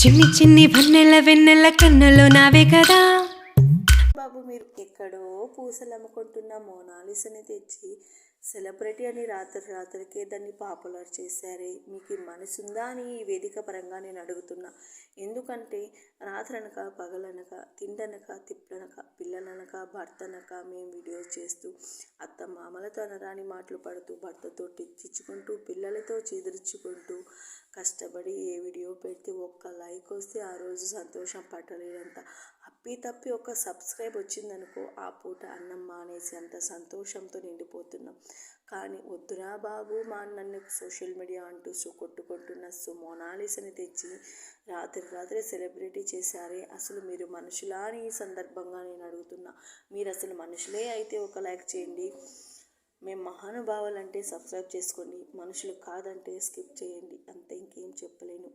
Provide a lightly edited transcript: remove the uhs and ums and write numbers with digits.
చిన్ని చిన్ని వన్నెల వెన్నెల కన్నులో నావే కదా. బాబు మీరు ఎక్కడో పూసలు అమ్ముకుంటున్న మోనాలిసాని తెచ్చి సెలబ్రిటీ అని రాత్రికే దాన్ని పాపులర్ చేశారే, మీకు మనసుందా అని ఈ వేదిక పరంగా నేను అడుగుతున్నా. ఎందుకంటే రాత్రనక పగలనక తిండనక తిప్పలనక పిల్లలనక భర్తనక మేము వీడియోస్ చేస్తూ అత్త మామలతో అనరాని మాటలు పడుతూ భర్తతో తిట్టించుకుంటూ పిల్లలతో చెదిరించుకుంటూ కష్టపడి ఏ వీడియో పెడితే ఒక్క లైక్ వస్తే ఆ రోజు సంతోషం పట్టలేనంత తప్పి ఒక సబ్స్క్రైబ్ వచ్చిందనుకో ఆ పూట అన్నం మానేసి అంత సంతోషంతో నిండిపోతున్నాం. కానీ వద్దురా బాబు నన్ను సోషల్ మీడియా అంటూ కొట్టుకుంటున్న మోనాలిసాని తెచ్చి రాత్రి సెలబ్రిటీ చేశారే, అసలు మీరు మనుషులా అని ఈ సందర్భంగా నేను అడుగుతున్నా. మీరు అసలు మనుషులే అయితే ఒక లైక్ చేయండి. మేము మహానుభావులంటే సబ్స్క్రైబ్ చేసుకోండి, మనుషులు కాదంటే స్కిప్ చేయండి, అంతే, ఇంకేం చెప్పలేను.